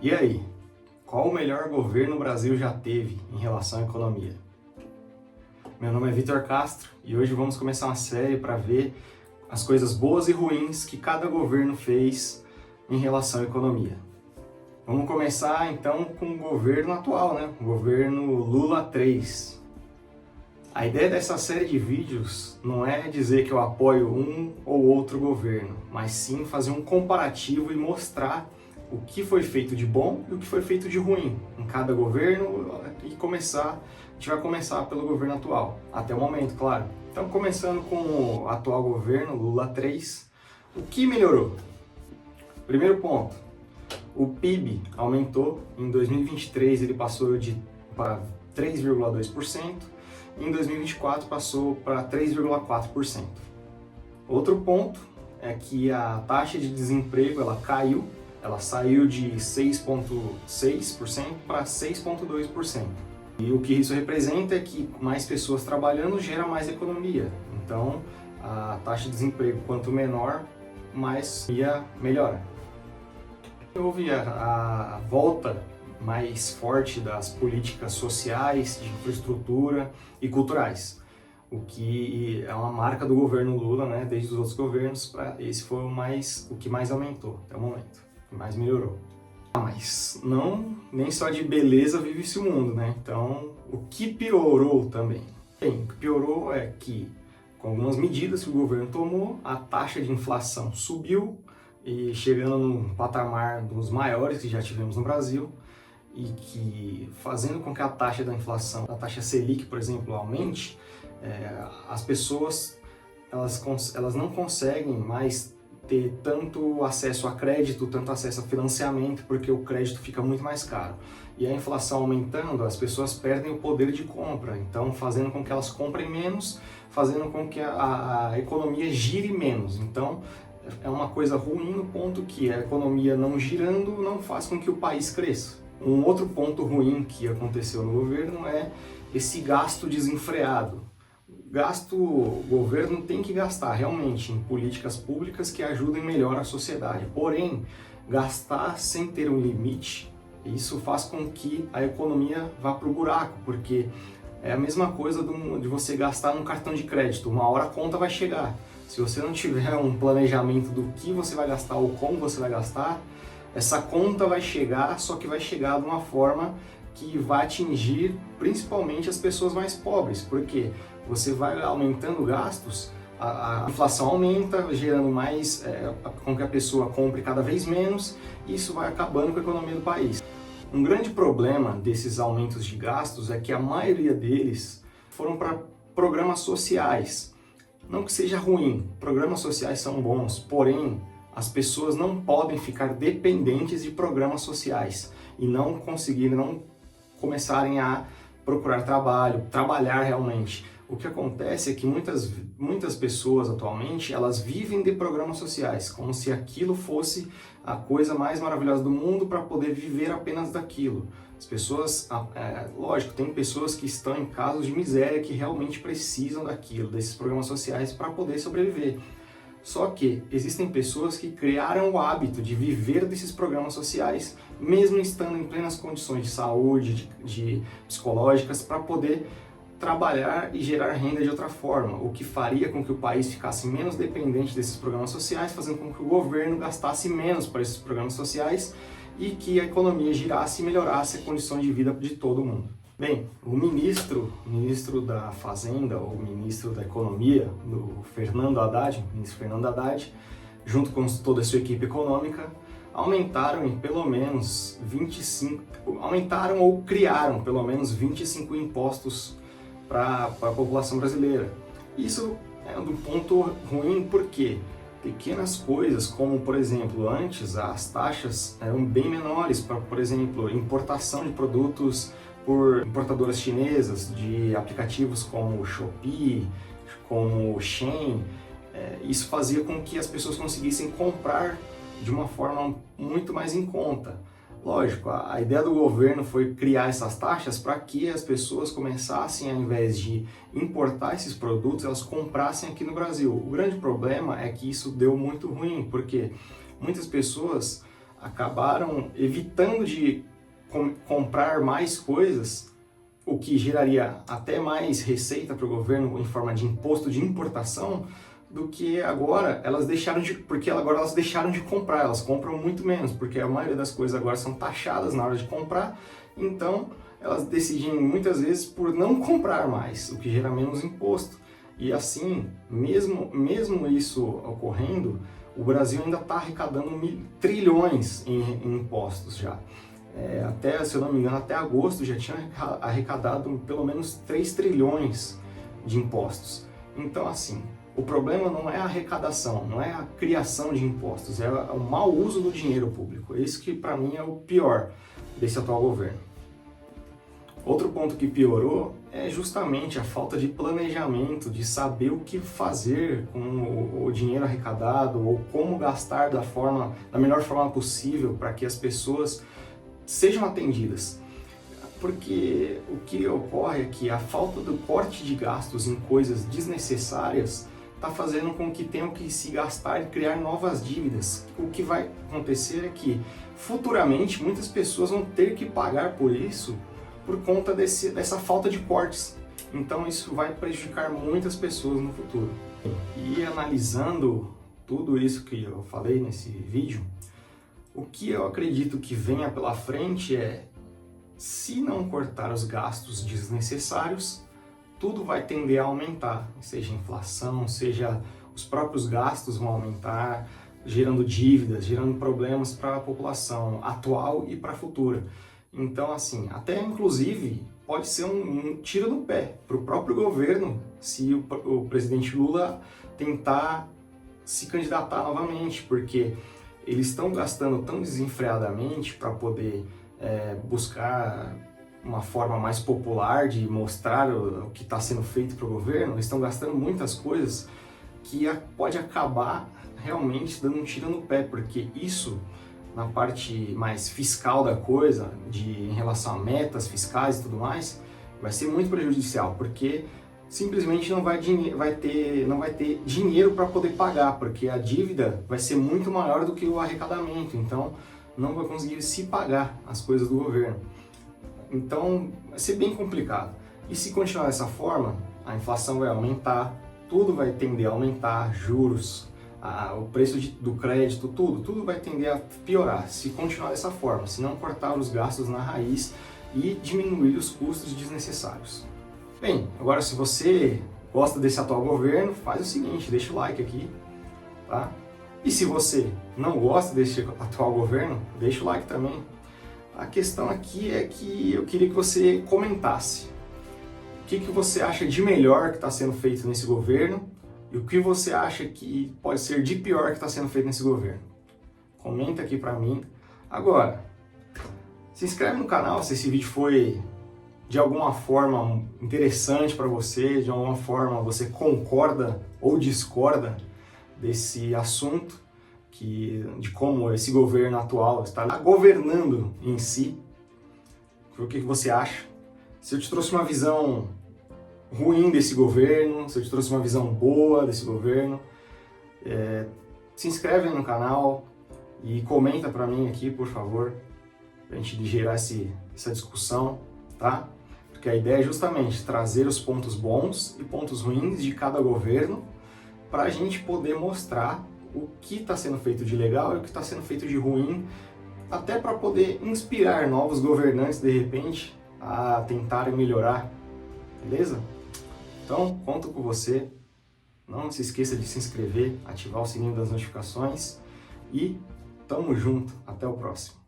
E aí, qual o melhor governo o Brasil já teve em relação à economia? Meu nome é Vitor Castro e hoje vamos começar uma série para ver as coisas boas e ruins que cada governo fez em relação à economia. Vamos começar então com o governo atual, o governo Lula 3. A ideia dessa série de vídeos não é dizer que eu apoio um ou outro governo, mas sim fazer um comparativo e mostrar o que foi feito de bom e o que foi feito de ruim em cada governo e a gente vai começar pelo governo atual, até o momento, claro. Então, começando com o atual governo, Lula 3, o que melhorou? Primeiro ponto, o PIB aumentou, em 2023 ele passou para 3,2%, em 2024 passou para 3,4%. Outro ponto é que a taxa de desemprego ela caiu, ela saiu de 6,6% para 6,2%. E o que isso representa é que mais pessoas trabalhando gera mais economia. Então, a taxa de desemprego quanto menor, mais melhora. Houve a volta mais forte das políticas sociais, de infraestrutura e culturais, o que é uma marca do governo Lula, desde os outros governos. Esse foi o que mais aumentou até o momento, o que mais melhorou. Mas nem só de beleza vive-se o mundo, Então, o que piorou também? Bem, o que piorou é que, com algumas medidas que o governo tomou, a taxa de inflação subiu, e chegando num patamar dos maiores que já tivemos no Brasil, e que fazendo com que a taxa da inflação, a taxa Selic, por exemplo, aumente, as pessoas elas não conseguem mais ter tanto acesso a crédito, tanto acesso a financiamento, porque o crédito fica muito mais caro. E a inflação aumentando, as pessoas perdem o poder de compra, então fazendo com que elas comprem menos, fazendo com que a economia gire menos. Então, é uma coisa ruim no ponto que a economia não girando não faz com que o país cresça. Um outro ponto ruim que aconteceu no governo é esse gasto desenfreado. O governo tem que gastar realmente em políticas públicas que ajudem melhor a sociedade. Porém, gastar sem ter um limite, isso faz com que a economia vá para o buraco, porque é a mesma coisa de você gastar num cartão de crédito. Uma hora a conta vai chegar. Se você não tiver um planejamento do que você vai gastar ou como você vai gastar, essa conta vai chegar, só que vai chegar de uma forma que vai atingir principalmente as pessoas mais pobres, porque você vai aumentando gastos, a inflação aumenta, gerando mais, com que a pessoa compre cada vez menos, e isso vai acabando com a economia do país. Um grande problema desses aumentos de gastos é que a maioria deles foram para programas sociais. Não que seja ruim, programas sociais são bons, porém, as pessoas não podem ficar dependentes de programas sociais e não começarem a procurar trabalhar realmente. O que acontece é que muitas pessoas atualmente, elas vivem de programas sociais, como se aquilo fosse a coisa mais maravilhosa do mundo para poder viver apenas daquilo. As pessoas, lógico, tem pessoas que estão em casos de miséria que realmente precisam desses programas sociais para poder sobreviver. Só que existem pessoas que criaram o hábito de viver desses programas sociais, mesmo estando em plenas condições de saúde, de psicológicas, para poder trabalhar e gerar renda de outra forma, o que faria com que o país ficasse menos dependente desses programas sociais, fazendo com que o governo gastasse menos para esses programas sociais e que a economia girasse e melhorasse a condição de vida de todo mundo. Bem, o ministro da Fazenda, ou ministro da Economia, ministro Fernando Haddad, junto com toda a sua equipe econômica, aumentaram ou criaram pelo menos 25 impostos para a população brasileira. Isso é um ponto ruim porque pequenas coisas, como por exemplo, antes as taxas eram bem menores para, por exemplo, importação de produtos por importadoras chinesas, de aplicativos como o Shopee, como o Shein. Isso fazia com que as pessoas conseguissem comprar de uma forma muito mais em conta. Lógico, a ideia do governo foi criar essas taxas para que as pessoas começassem, ao invés de importar esses produtos, elas comprassem aqui no Brasil. O grande problema é que isso deu muito ruim, porque muitas pessoas acabaram evitando de comprar mais coisas, o que geraria até mais receita para o governo em forma de imposto de importação, do que agora elas deixaram de, porque agora elas deixaram de comprar, elas compram muito menos, porque a maioria das coisas agora são taxadas na hora de comprar, então elas decidem muitas vezes por não comprar mais, o que gera menos imposto. E assim, mesmo isso ocorrendo, o Brasil ainda está arrecadando trilhões em impostos já. Até, se eu não me engano, até agosto já tinha arrecadado pelo menos 3 trilhões de impostos. Então assim, o problema não é a arrecadação, não é a criação de impostos, é o mau uso do dinheiro público. Esse que para mim é o pior desse atual governo. Outro ponto que piorou é justamente a falta de planejamento, de saber o que fazer com o dinheiro arrecadado ou como gastar da melhor forma possível para que as pessoas sejam atendidas. Porque o que ocorre é que a falta do corte de gastos em coisas desnecessárias está fazendo com que tenham que se gastar e criar novas dívidas. O que vai acontecer é que futuramente muitas pessoas vão ter que pagar por isso por conta dessa falta de cortes. Então isso vai prejudicar muitas pessoas no futuro. E analisando tudo isso que eu falei nesse vídeo, o que eu acredito que venha pela frente é, se não cortar os gastos desnecessários, tudo vai tender a aumentar, seja a inflação, seja os próprios gastos vão aumentar, gerando dívidas, gerando problemas para a população atual e para a futura. Então, assim, até inclusive pode ser um tiro no pé para o próprio governo se o presidente Lula tentar se candidatar novamente, porque eles estão gastando tão desenfreadamente para poder buscar uma forma mais popular de mostrar o que está sendo feito para o governo. Eles estão gastando muitas coisas que pode acabar realmente dando um tiro no pé, porque isso, na parte mais fiscal da coisa, em relação a metas fiscais e tudo mais, vai ser muito prejudicial, porque simplesmente não vai ter dinheiro para poder pagar, porque a dívida vai ser muito maior do que o arrecadamento, então não vai conseguir se pagar as coisas do governo. Então vai ser bem complicado. E se continuar dessa forma, a inflação vai aumentar, tudo vai tender a aumentar, juros, o preço do crédito, tudo vai tender a piorar se continuar dessa forma, se não cortar os gastos na raiz e diminuir os custos desnecessários. Bem, agora se você gosta desse atual governo, faz o seguinte, deixa o like aqui, tá? E se você não gosta desse atual governo, deixa o like também. A questão aqui é que eu queria que você comentasse o que você acha de melhor que está sendo feito nesse governo e o que você acha que pode ser de pior que está sendo feito nesse governo. Comenta aqui para mim. Agora, se inscreve no canal se esse vídeo foi de alguma forma interessante para você, de alguma forma você concorda ou discorda desse assunto, de como esse governo atual está governando em si. O que você acha? Se eu te trouxe uma visão ruim desse governo, se eu te trouxe uma visão boa desse governo, se inscreve no canal e comenta para mim aqui, por favor, para a gente gerar essa discussão, tá? Porque a ideia é justamente trazer os pontos bons e pontos ruins de cada governo para a gente poder mostrar o que está sendo feito de legal e o que está sendo feito de ruim, até para poder inspirar novos governantes, de repente, a tentarem melhorar, beleza? Então, conto com você, não se esqueça de se inscrever, ativar o sininho das notificações e tamo junto, até o próximo.